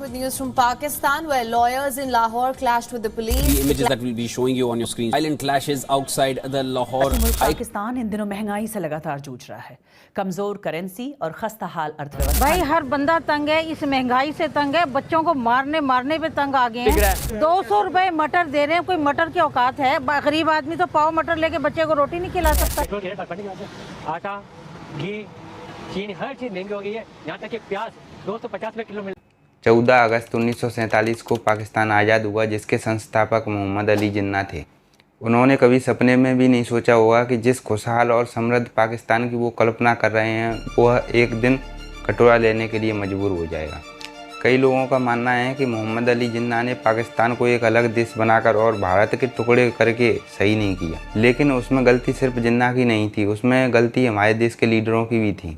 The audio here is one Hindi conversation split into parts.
With news from Pakistan, where lawyers in Lahore clashed with the police. The images that we'll be showing you on your screen. Violent clashes outside the Lahore. Pakistan इन दिनों महंगाई से लगातार जूझ रहा है। कमजोर करेंसी और खस्ता हाल अर्थव्यवस्था। भाई हर बंदा तंग है, इस महंगाई से तंग है, बच्चों को मारने पे तंग आ गए हैं। 200 रुपए मटर दे रहे हैं, कोई मटर की औकात है? गरीब आदमी तो पाव मटर लेके बच्चे को रोटी नहीं खिला सकता। आटा, घी, चीनी, हर चीज महंगी हो गई है। यहाँ तक कि प्याज 250 रुपए किलो मिल। 14 अगस्त 1947 को पाकिस्तान आज़ाद हुआ, जिसके संस्थापक मोहम्मद अली जिन्ना थे। उन्होंने कभी सपने में भी नहीं सोचा होगा कि जिस खुशहाल और समृद्ध पाकिस्तान की वो कल्पना कर रहे हैं वह एक दिन कटोरा लेने के लिए मजबूर हो जाएगा। कई लोगों का मानना है कि मोहम्मद अली जिन्ना ने पाकिस्तान को एक अलग देश बनाकर और भारत के टुकड़े करके सही नहीं किया, लेकिन उसमें गलती सिर्फ जिन्ना की नहीं थी, उसमें गलती हमारे देश के लीडरों की भी थी।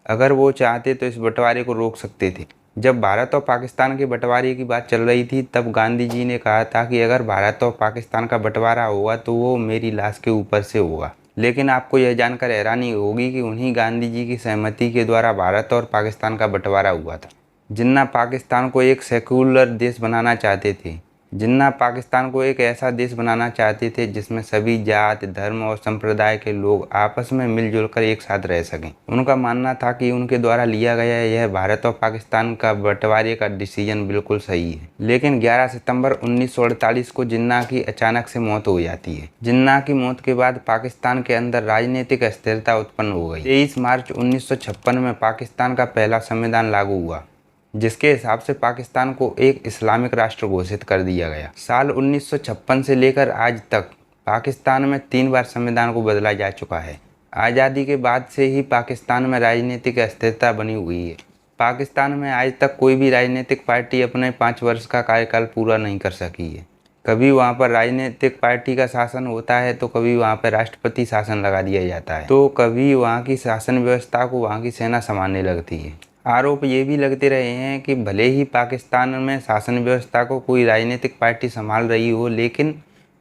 अगर वो चाहते तो इस बंटवारे को रोक सकते थे। जब भारत और पाकिस्तान के बंटवारे की बात चल रही थी, तब गांधी जी ने कहा था कि अगर भारत और पाकिस्तान का बंटवारा होगा तो वो मेरी लाश के ऊपर से होगा। लेकिन आपको यह जानकर हैरानी होगी कि उन्हीं गांधी जी की सहमति के द्वारा भारत और पाकिस्तान का बंटवारा हुआ था। जिन्ना पाकिस्तान को एक सेक्युलर देश बनाना चाहते थे। जिन्ना पाकिस्तान को एक ऐसा देश बनाना चाहते थे जिसमें सभी जात, धर्म और संप्रदाय के लोग आपस में मिलजुल कर एक साथ रह सकें। उनका मानना था कि उनके द्वारा लिया गया यह भारत और पाकिस्तान का बंटवारे का डिसीजन बिल्कुल सही है। लेकिन 11 सितंबर 1948 को जिन्ना की अचानक से मौत हो जाती है। जिन्ना की मौत के बाद पाकिस्तान के अंदर राजनीतिक अस्थिरता उत्पन्न हो गई। 23 मार्च 1956 में पाकिस्तान का पहला संविधान लागू हुआ, जिसके हिसाब से पाकिस्तान को एक इस्लामिक राष्ट्र घोषित कर दिया गया। साल 1956 से लेकर आज तक पाकिस्तान में 3 बार संविधान को बदला जा चुका है। आज़ादी के बाद से ही पाकिस्तान में राजनीतिक अस्थिरता बनी हुई है। पाकिस्तान में आज तक कोई भी राजनीतिक पार्टी अपने 5 वर्ष का कार्यकाल पूरा नहीं कर सकी है। कभी वहाँ पर राजनीतिक पार्टी का शासन होता है तो कभी वहाँ पर राष्ट्रपति शासन लगा दिया जाता है, तो कभी वहाँ की शासन व्यवस्था को वहाँ की सेना संभालने लगती है। आरोप ये भी लगते रहे हैं कि भले ही पाकिस्तान में शासन व्यवस्था को कोई राजनीतिक पार्टी संभाल रही हो, लेकिन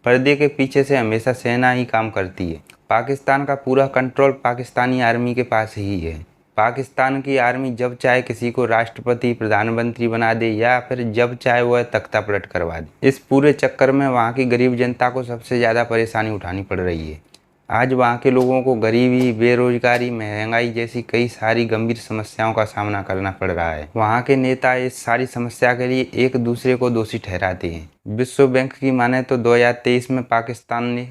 पर्दे के पीछे से हमेशा सेना ही काम करती है। पाकिस्तान का पूरा कंट्रोल पाकिस्तानी आर्मी के पास ही है। पाकिस्तान की आर्मी जब चाहे किसी को राष्ट्रपति, प्रधानमंत्री बना दे या फिर जब चाहे वह तख्ता पलट करवा दे। इस पूरे चक्कर में वहाँ की गरीब जनता को सबसे ज़्यादा परेशानी उठानी पड़ रही है। आज वहाँ के लोगों को गरीबी, बेरोजगारी, महंगाई जैसी कई सारी गंभीर समस्याओं का सामना करना पड़ रहा है। वहाँ के नेता इस सारी समस्या के लिए एक दूसरे को दोषी ठहराते हैं। विश्व बैंक की माने तो 2023 में पाकिस्तान ने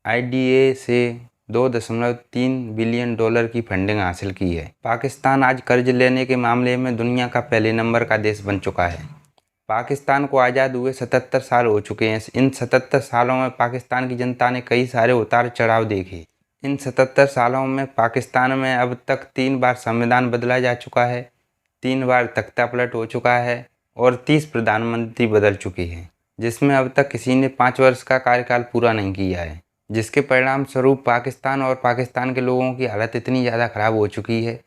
IDA से 2.3 बिलियन डॉलर की फंडिंग हासिल की है। पाकिस्तान आज कर्ज लेने के मामले में दुनिया का पहले नंबर का देश बन चुका है। पाकिस्तान को आज़ाद हुए 77 साल हो चुके हैं। इन 77 सालों में पाकिस्तान की जनता ने कई सारे उतार चढ़ाव देखे। इन 77 सालों में पाकिस्तान में अब तक 3 बार संविधान बदला जा चुका है, 3 बार तख्ता पलट हो चुका है और 30 प्रधानमंत्री बदल चुके हैं, जिसमें अब तक किसी ने 5 वर्ष का कार्यकाल पूरा नहीं किया है। जिसके परिणाम स्वरूप पाकिस्तान और पाकिस्तान के लोगों की हालत इतनी ज़्यादा ख़राब हो चुकी है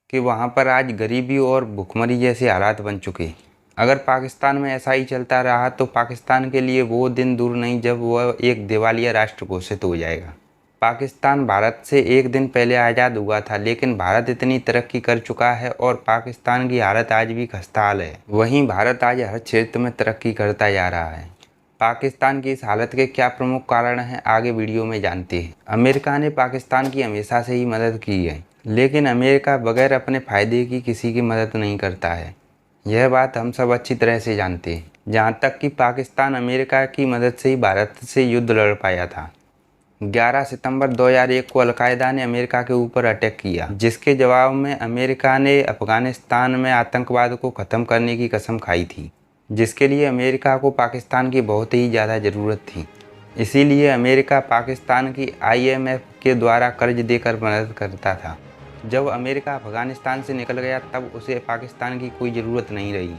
कि वहाँ पर आज गरीबी और भुखमरी जैसे हालात बन चुके हैं। अगर पाकिस्तान में ऐसा ही चलता रहा तो पाकिस्तान के लिए वो दिन दूर नहीं जब वह एक दिवालिया राष्ट्र घोषित हो जाएगा। पाकिस्तान भारत से एक दिन पहले आज़ाद हुआ था, लेकिन भारत इतनी तरक्की कर चुका है और पाकिस्तान की हालत आज भी खस्ताहाल है। वहीं भारत आज हर क्षेत्र में तरक्की करता जा रहा है। पाकिस्तान की इस हालत के क्या प्रमुख कारण हैं, आगे वीडियो में जानते हैं। अमेरिका ने पाकिस्तान की हमेशा से ही मदद की है, लेकिन अमेरिका बगैर अपने फ़ायदे की किसी की मदद नहीं करता है। यह बात हम सब अच्छी तरह से जानते हैं, जहाँ तक कि पाकिस्तान अमेरिका की मदद से ही भारत से युद्ध लड़ पाया था। 11 सितंबर 2001 को अलकायदा ने अमेरिका के ऊपर अटैक किया, जिसके जवाब में अमेरिका ने अफगानिस्तान में आतंकवाद को ख़त्म करने की कसम खाई थी, जिसके लिए अमेरिका को पाकिस्तान की बहुत ही ज़्यादा ज़रूरत थी। इसीलिए अमेरिका पाकिस्तान की IMF के द्वारा कर्ज देकर मदद करता था। जब अमेरिका अफगानिस्तान से निकल गया तब उसे पाकिस्तान की कोई ज़रूरत नहीं रही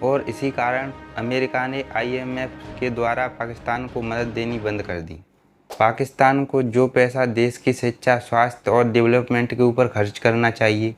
और इसी कारण अमेरिका ने IMF के द्वारा पाकिस्तान को मदद देनी बंद कर दी। पाकिस्तान को जो पैसा देश की शिक्षा, स्वास्थ्य और डेवलपमेंट के ऊपर खर्च करना चाहिए,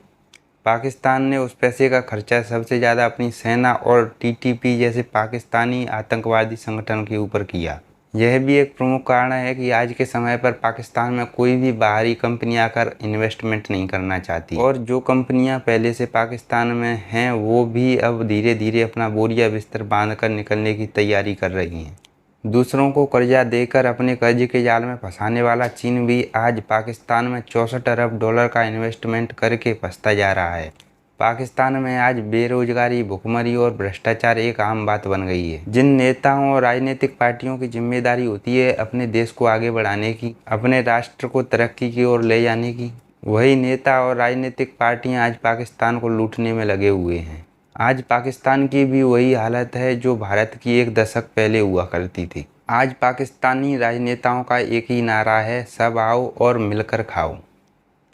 पाकिस्तान ने उस पैसे का खर्चा सबसे ज़्यादा अपनी सेना और TTP जैसे पाकिस्तानी आतंकवादी संगठन के ऊपर किया। यह भी एक प्रमुख कारण है कि आज के समय पर पाकिस्तान में कोई भी बाहरी कंपनी आकर इन्वेस्टमेंट नहीं करना चाहती, और जो कंपनियां पहले से पाकिस्तान में हैं वो भी अब धीरे धीरे अपना बोरिया बिस्तर बांधकर निकलने की तैयारी कर रही हैं। दूसरों को कर्जा देकर अपने कर्ज के जाल में फंसाने वाला चीन भी आज पाकिस्तान में 64 अरब डॉलर का इन्वेस्टमेंट करके फंसता जा रहा है। पाकिस्तान में आज बेरोजगारी, भुखमरी और भ्रष्टाचार एक आम बात बन गई है। जिन नेताओं और राजनीतिक पार्टियों की जिम्मेदारी होती है अपने देश को आगे बढ़ाने की, अपने राष्ट्र को तरक्की की ओर ले जाने की, वही नेता और राजनीतिक पार्टियां आज पाकिस्तान को लूटने में लगे हुए हैं। आज पाकिस्तान की भी वही हालत है जो भारत की एक दशक पहले हुआ करती थी। आज पाकिस्तानी राजनेताओं का एक ही नारा है, सब आओ और मिलकर खाओ।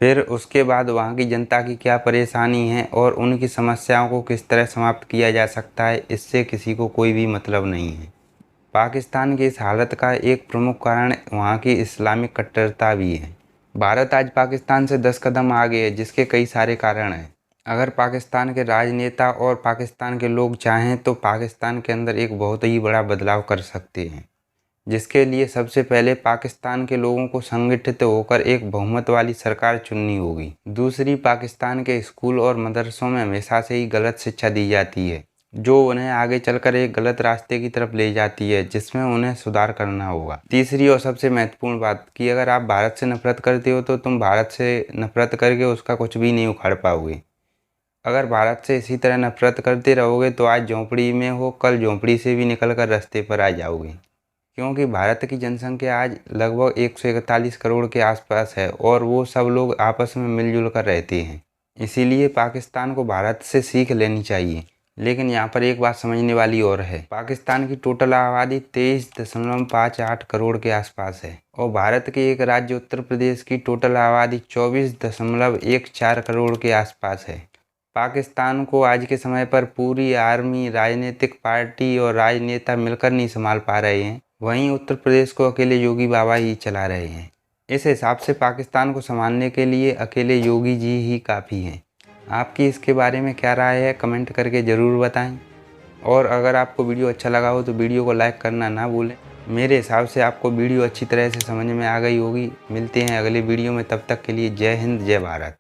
फिर उसके बाद वहाँ की जनता की क्या परेशानी है और उनकी समस्याओं को किस तरह समाप्त किया जा सकता है, इससे किसी को कोई भी मतलब नहीं है। पाकिस्तान की इस हालत का एक प्रमुख कारण वहाँ की इस्लामिक कट्टरता भी है। भारत आज पाकिस्तान से 10 कदम आगे है, जिसके कई सारे कारण हैं। अगर पाकिस्तान के राजनेता और पाकिस्तान के लोग चाहें तो पाकिस्तान के अंदर एक बहुत ही बड़ा बदलाव कर सकते हैं, जिसके लिए सबसे पहले पाकिस्तान के लोगों को संगठित होकर एक बहुमत वाली सरकार चुननी होगी। दूसरी, पाकिस्तान के स्कूल और मदरसों में हमेशा से ही गलत शिक्षा दी जाती है, जो उन्हें आगे चलकर एक गलत रास्ते की तरफ ले जाती है, जिसमें उन्हें सुधार करना होगा। तीसरी और सबसे महत्वपूर्ण बात कि अगर आप भारत से नफरत करते हो तो तुम भारत से नफरत करके उसका कुछ भी नहीं उखाड़ पाओगे। अगर भारत से इसी तरह नफरत करते रहोगे तो आज झोंपड़ी में हो, कल झोंपड़ी से भी निकलकर रास्ते पर आ जाओगे, क्योंकि भारत की जनसंख्या आज लगभग 141 करोड़ के आसपास है और वो सब लोग आपस में मिलजुल कर रहते हैं। इसीलिए पाकिस्तान को भारत से सीख लेनी चाहिए। लेकिन यहाँ पर एक बात समझने वाली और है, पाकिस्तान की टोटल आबादी 23.58 करोड़ के आसपास है और भारत के एक राज्य उत्तर प्रदेश की टोटल आबादी 24.14 करोड़ के आसपास है। पाकिस्तान को आज के समय पर पूरी आर्मी, राजनीतिक पार्टी और राजनेता मिलकर नहीं संभाल पा रहे हैं, वहीं उत्तर प्रदेश को अकेले योगी बाबा ही चला रहे हैं। इस हिसाब से पाकिस्तान को संभालने के लिए अकेले योगी जी ही काफ़ी हैं। आपकी इसके बारे में क्या राय है, कमेंट करके ज़रूर बताएं। और अगर आपको वीडियो अच्छा लगा हो तो वीडियो को लाइक करना ना भूलें। मेरे हिसाब से आपको वीडियो अच्छी तरह से समझ में आ गई होगी। मिलते हैं अगले वीडियो में, तब तक के लिए जय हिंद, जय भारत।